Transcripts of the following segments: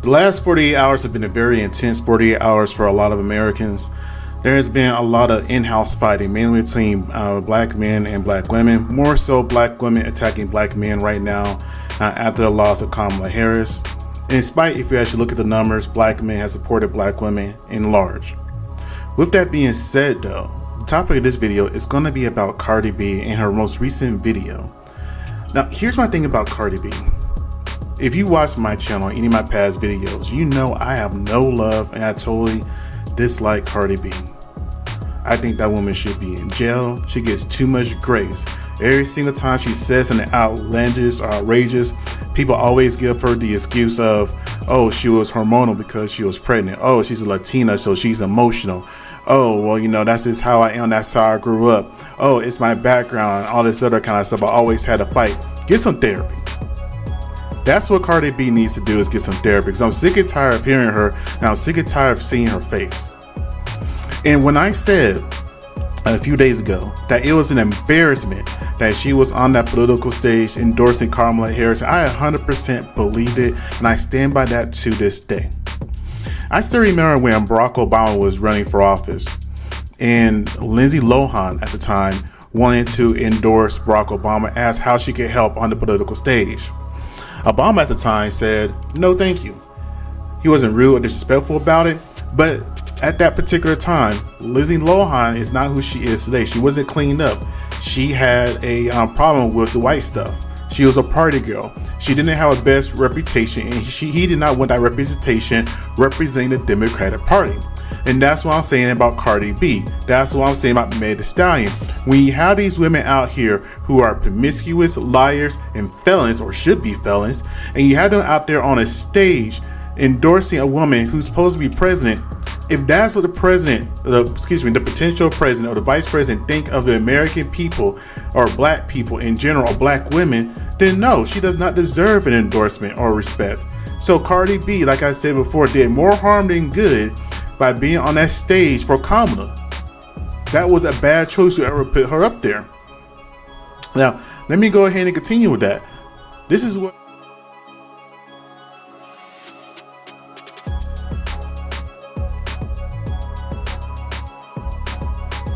The last 48 hours have been a very intense 48 hours for a lot of Americans. There has been a lot of in-house fighting, mainly between black men and black women. More so black women attacking black men right now after the loss of Kamala Harris. And in spite, if you actually look at the numbers, black men have supported black women in large. With that being said though, the topic of this video is going to be about Cardi B and her most recent video. Now here's my thing about Cardi B. If you watch my channel, any of my past videos, you know I have no love and I totally dislike Cardi B. I think that woman should be in jail. She gets too much grace. Every single time she says something outlandish or outrageous, people always give her the excuse of, oh, she was hormonal because she was pregnant. Oh, she's a Latina, so she's emotional. Oh, well, you know, that's just how I am. That's how I grew up. Oh, it's my background, all this other kind of stuff. I always had to fight. Get some therapy. That's what Cardi B needs to do, is get some therapy, because I'm sick and tired of hearing her, and I'm sick and tired of seeing her face. And when I said a few days ago that it was an embarrassment that she was on that political stage endorsing Kamala Harris, I 100% believed it, and I stand by that to this day. I still remember when Barack Obama was running for office, and Lindsay Lohan at the time wanted to endorse Barack Obama, asked how she could help on the political stage. Obama at the time said, no thank you. He wasn't rude or disrespectful about it, but at that particular time, Lindsay Lohan is not who she is today. She wasn't cleaned up. She had a problem with the white stuff. She was a party girl. She didn't have a best reputation, and he did not want that representation representing the Democratic Party. And that's what I'm saying about Cardi B. That's what I'm saying about Meg Thee Stallion. When you have these women out here who are promiscuous, liars, and felons, or should be felons, and you have them out there on a stage endorsing a woman who's supposed to be president, if that's what the potential president or the vice president think of the American people or black people in general, or black women, then no, she does not deserve an endorsement or respect. So Cardi B, like I said before, did more harm than good by being on that stage for Kamala. That was a bad choice to ever put her up there. Now, let me go ahead and continue with that. This is what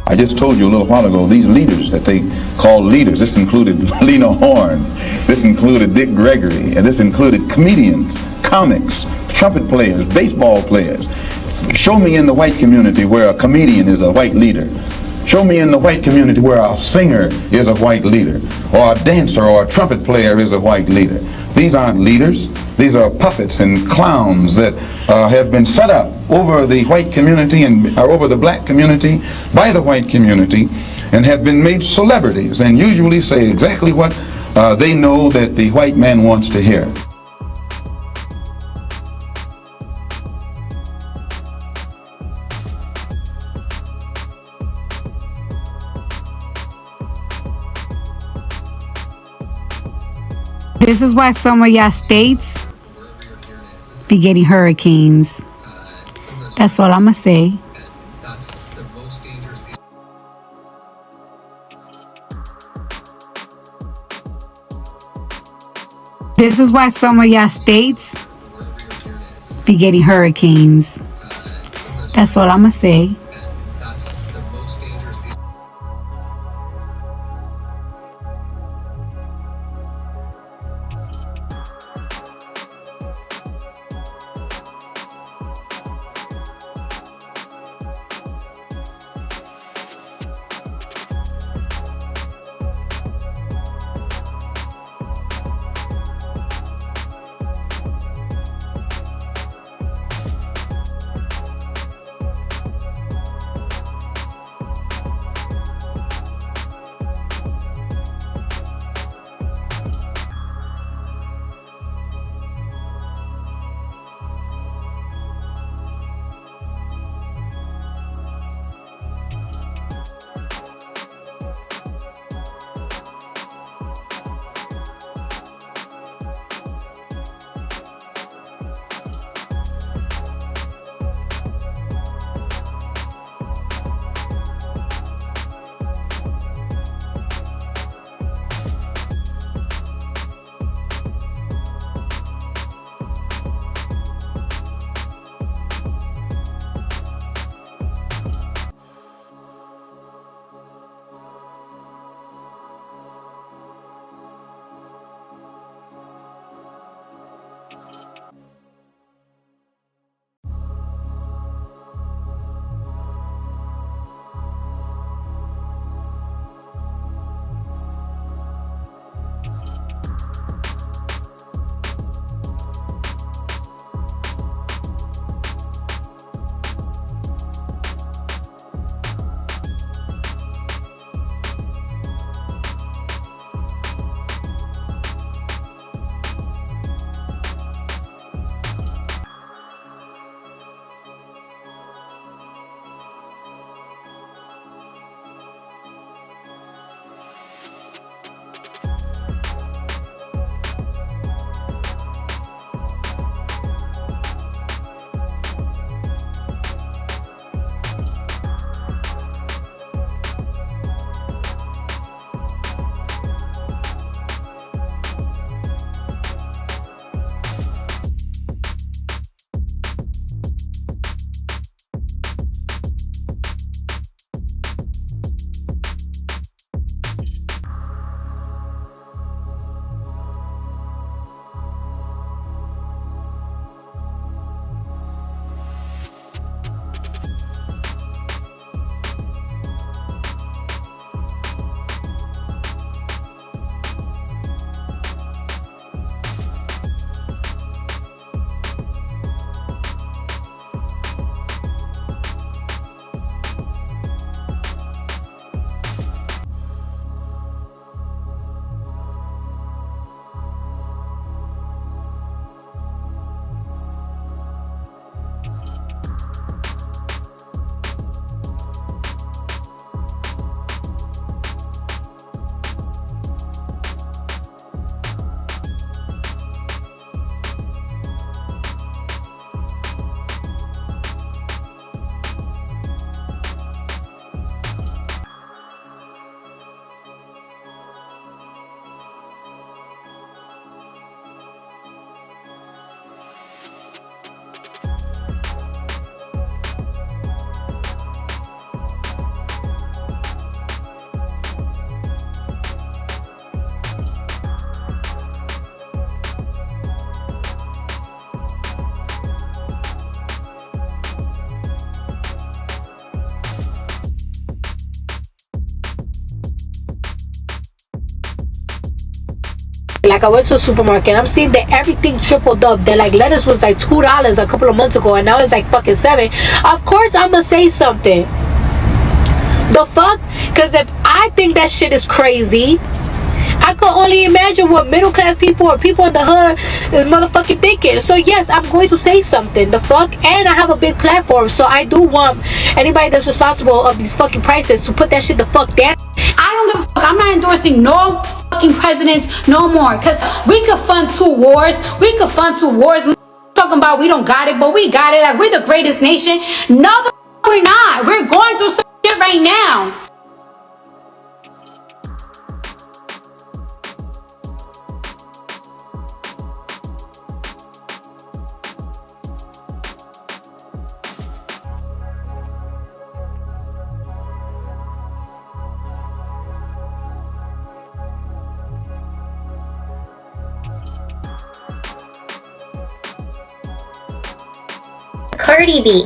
I just told you a little while ago, these leaders that they call leaders, this included Lena Horne, this included Dick Gregory, and this included comedians, comics, trumpet players, baseball players. Show me in the white community where a comedian is a white leader. Show me in the white community where a singer is a white leader, or a dancer or a trumpet player is a white leader. These aren't leaders. These are puppets and clowns that have been set up over the white community and over the black community by the white community, and have been made celebrities and usually say exactly what they know that the white man wants to hear. This is why some of y'all states be getting hurricanes. That's all I'ma say. This is why some of y'all states be getting hurricanes. That's all I'ma say. Like, I went to the supermarket, I'm seeing that everything tripled up. That like lettuce was like $2 a couple of months ago, and now it's like fucking $7. Of course I'm gonna say something. The fuck? Because if I think that shit is crazy, I could only imagine what middle class people or people in the hood is motherfucking thinking. So yes, I'm going to say something. The fuck? And I have a big platform, so I do want anybody that's responsible of these fucking prices to put that shit the fuck down. I don't give a fuck. I'm not endorsing no fucking presidents no more. Cause we could fund 2 wars. We could fund 2 wars. Talking about we don't got it, but we got it. Like, we're the greatest nation. No, the fuck we're not. We're going through some shit right now. Cardi B.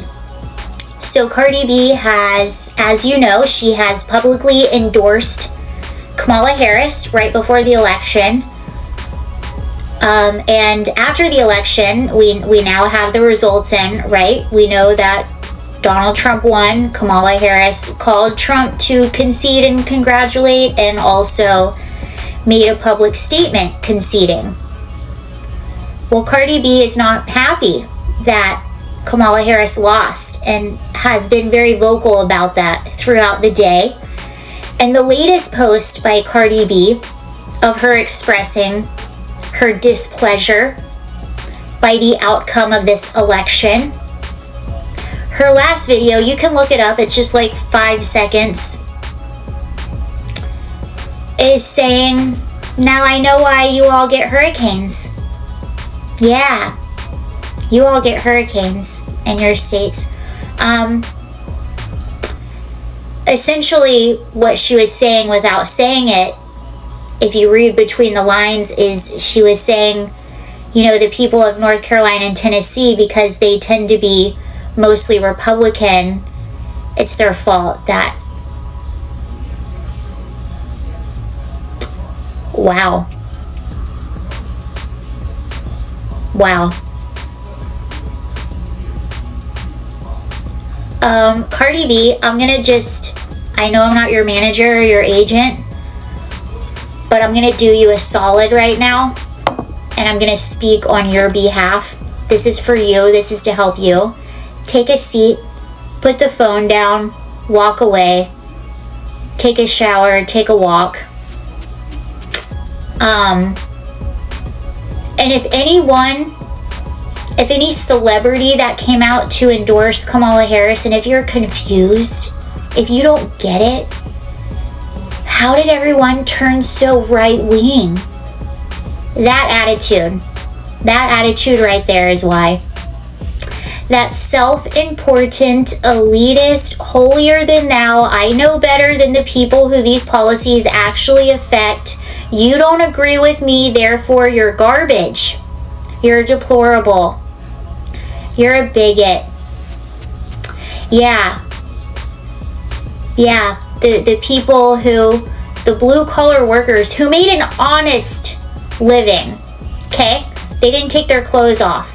So Cardi B has, as you know, she has publicly endorsed Kamala Harris right before the election. And after the election, we now have the results in, right? We know that Donald Trump won. Kamala Harris called Trump to concede and congratulate, and also made a public statement conceding. Well, Cardi B is not happy that Kamala Harris lost and has been very vocal about that throughout the day. And the latest post by Cardi B of her expressing her displeasure by the outcome of this election. Her last video, you can look it up, it's just like 5 seconds, is saying, "Now I know why you all get hurricanes. Yeah. You all get hurricanes in your states." Essentially, what she was saying without saying it, if you read between the lines, is she was saying, you know, the people of North Carolina and Tennessee, because they tend to be mostly Republican, it's their fault that... Wow. Wow. Cardi B, I'm gonna just, I know I'm not your manager or your agent, but I'm gonna do you a solid right now, and I'm gonna speak on your behalf. This is for you, this is to help you. Take a seat, put the phone down, walk away, take a shower, take a walk. And if any celebrity that came out to endorse Kamala Harris, and if you're confused, if you don't get it, how did everyone turn so right-wing? That attitude right there is why. That self-important, elitist, holier-than-thou, I know better than the people who these policies actually affect. You don't agree with me, therefore you're garbage. You're deplorable. You're a bigot. Yeah. Yeah, the people who, the blue-collar workers who made an honest living, okay? They didn't take their clothes off.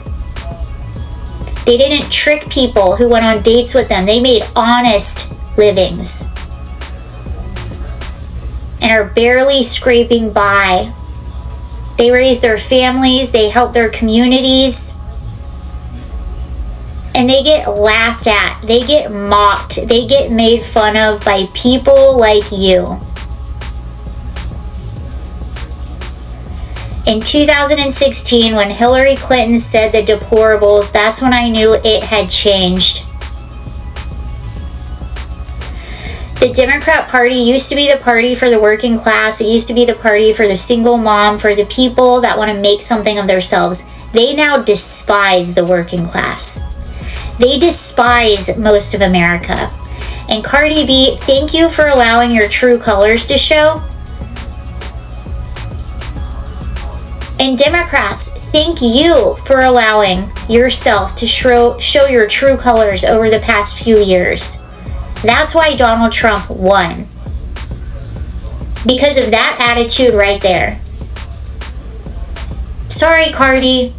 They didn't trick people who went on dates with them. They made honest livings and are barely scraping by. They raise their families, they help their communities, and they get laughed at, they get mocked, they get made fun of by people like you. In 2016, when Hillary Clinton said the deplorables, that's when I knew it had changed. The Democrat Party used to be the party for the working class. It used to be the party for the single mom, for the people that want to make something of themselves. They now despise the working class. They despise most of America. And Cardi B, thank you for allowing your true colors to show. And Democrats, thank you for allowing yourself to show your true colors over the past few years. That's why Donald Trump won. Because of that attitude right there. Sorry, Cardi.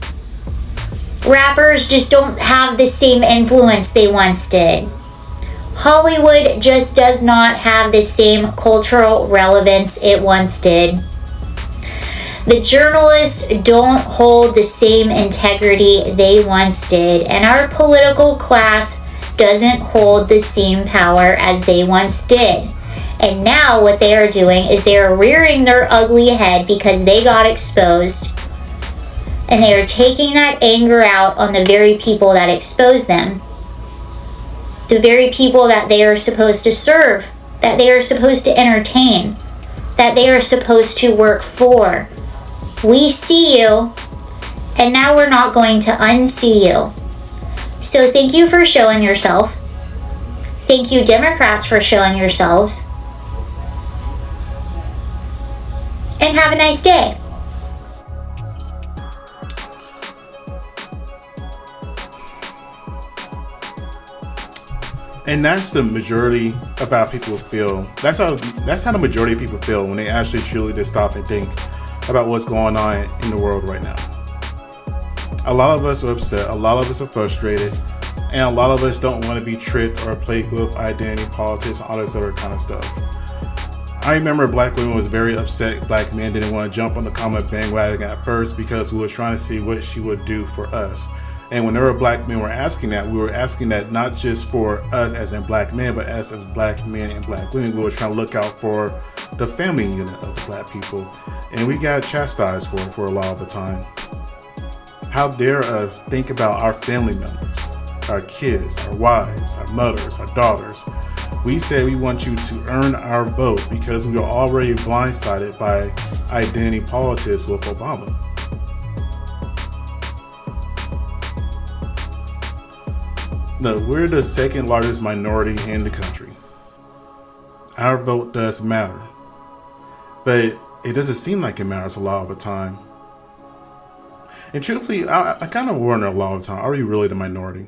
Rappers just don't have the same influence they once did. Hollywood just does not have the same cultural relevance it once did. The journalists don't hold the same integrity they once did, and our political class doesn't hold the same power as they once did. And now what they are doing is they are rearing their ugly head because they got exposed, and they are taking that anger out on the very people that exposed them. The very people that they are supposed to serve, that they are supposed to entertain, that they are supposed to work for. We see you, and now we're not going to unsee you. So thank you for showing yourself. Thank you, Democrats, for showing yourselves. And have a nice day. And that's the majority of how people feel. That's how the majority of people feel when they actually truly just stop and think about what's going on in the world right now. A lot of us are upset, a lot of us are frustrated, and a lot of us don't want to be tricked or played with identity politics and all this other kind of stuff. I remember black women was very upset black men didn't want to jump on the Kamala bandwagon at first because we were trying to see what she would do for us. And whenever black men were asking that, we were asking that not just for us as in black men, but us as black men and black women. We were trying to look out for the family unit of the black people. And we got chastised for a lot of the time. How dare us think about our family members, our kids, our wives, our mothers, our daughters. We said we want you to earn our vote because we are already blindsided by identity politics with Obama. No, we're the second largest minority in the country. Our vote does matter, but it doesn't seem like it matters a lot of the time. And truthfully, I kind of wonder a lot of the time, are we really the minority?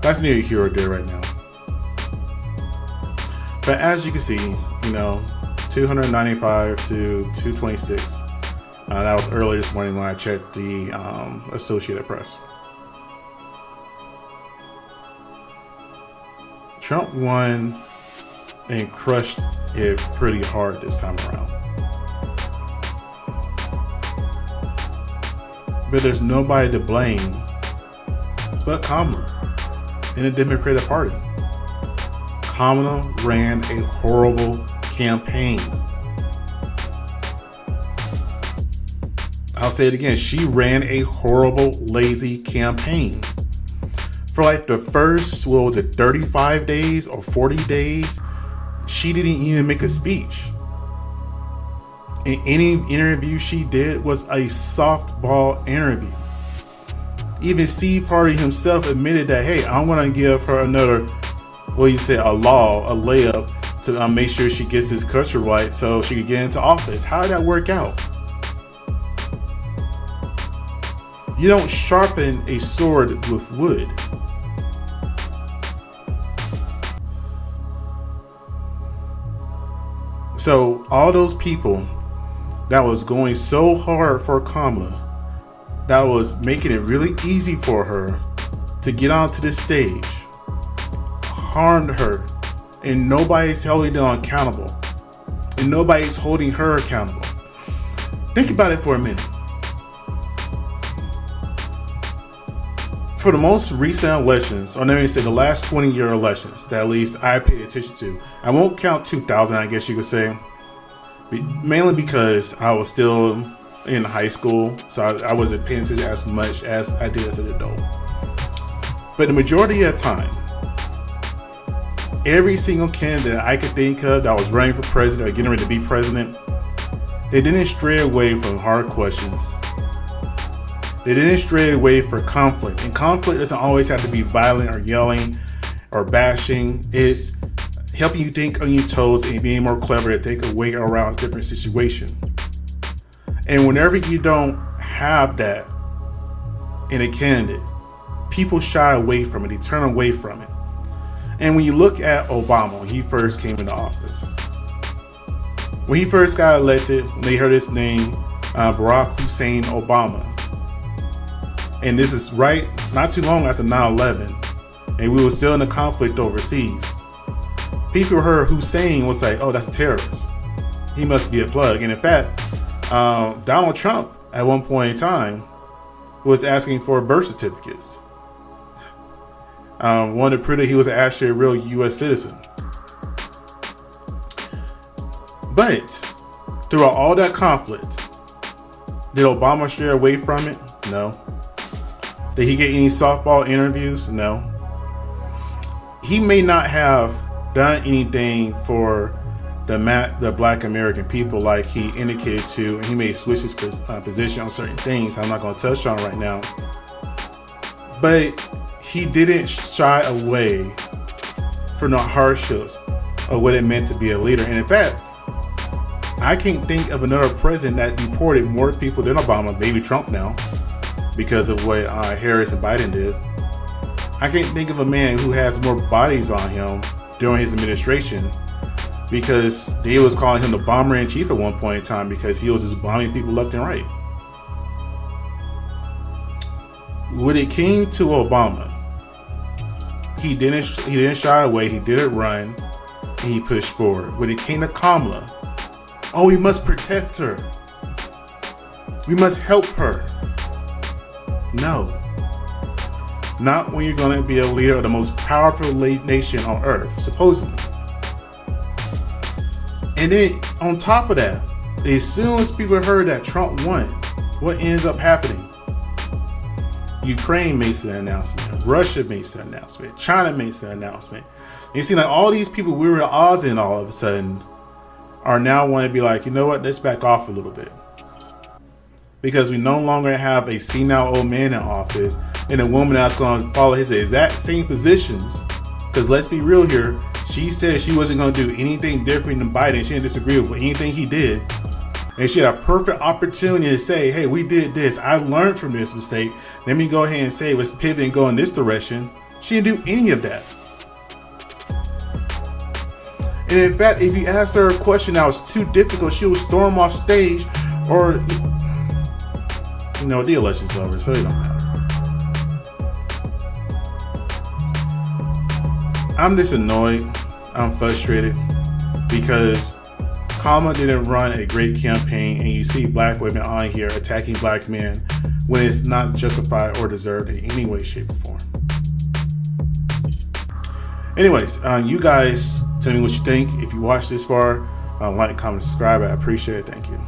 That's neither here or there right now. But as you can see, 295 to 226. That was early this morning when I checked the Associated Press. Trump won and crushed it pretty hard this time around. But there's nobody to blame but Kamala in the Democratic Party. Kamala ran a horrible campaign. I'll say it again. She ran a horrible, lazy campaign. For like the first, 35 days or 40 days, she didn't even make a speech. And any interview she did was a softball interview. Even Steve Harvey himself admitted that, hey, I'm going to give her another, a layup to make sure she gets this culture right so she could get into office. How did that work out? You don't sharpen a sword with wood. So all those people that was going so hard for Kamala, that was making it really easy for her to get onto the stage, harmed her, and nobody's holding them accountable, and nobody's holding her accountable. Think about it for a minute. For the most recent elections, or let me say the last 20-year elections that at least I paid attention to, I won't count 2000, I guess you could say, mainly because I was still in high school, so I wasn't paying attention as much as I did as an adult. But the majority of the time, every single candidate I could think of that was running for president or getting ready to be president, they didn't stray away from hard questions. They didn't stray away for conflict. And conflict doesn't always have to be violent or yelling or bashing. It's helping you think on your toes and being more clever to take a way around a different situation. And whenever you don't have that in a candidate, people shy away from it. They turn away from it. And when you look at Obama, when he first came into office, when he first got elected, when they heard his name, Barack Hussein Obama. And this is right not too long after 9/11, and we were still in a conflict overseas. People heard Hussein was like, oh, that's a terrorist. He must be a plug. And in fact, Donald Trump at one point in time was asking for birth certificates. Wanted to prove that he was actually a real U.S. citizen. But throughout all that conflict, did Obama stray away from it? No. Did he get any softball interviews? No. He may not have done anything for the Black American people like he indicated to, and he may switch his position on certain things I'm not going to touch on right now. But he didn't shy away from the hardships of what it meant to be a leader. And in fact, I can't think of another president that deported more people than Obama, maybe Trump now, because of what Harris and Biden did. I can't think of a man who has more bodies on him during his administration, because they was calling him the bomber-in-chief at one point in time because he was just bombing people left and right. When it came to Obama, he didn't shy away, he didn't run, and he pushed forward. When it came to Kamala, oh, we must protect her. We must help her. No. Not when you're going to be a leader of the most powerful nation on earth, supposedly. And then on top of that, as soon as people heard that Trump won, what ends up happening? Ukraine makes an announcement. Russia makes an announcement. China makes an announcement. And you see, like, all these people we were at odds in all of a sudden are now want to be like, you know what, let's back off a little bit. Because we no longer have a senile old man in office and a woman that's going to follow his exact same positions. Because let's be real here, she said she wasn't going to do anything different than Biden. She didn't disagree with anything he did. And she had a perfect opportunity to say, hey, we did this. I learned from this mistake. Let me go ahead and say, let's pivot and go in this direction. She didn't do any of that. And in fact, if you ask her a question that was too difficult, she would storm off stage, or, you know, the election's over, so it don't matter. I'm just annoyed. I'm frustrated because Kamala didn't run a great campaign, and you see black women on here attacking black men when it's not justified or deserved in any way, shape, or form. Anyways, you guys tell me what you think. If you watched this far, like, comment, subscribe. I appreciate it. Thank you.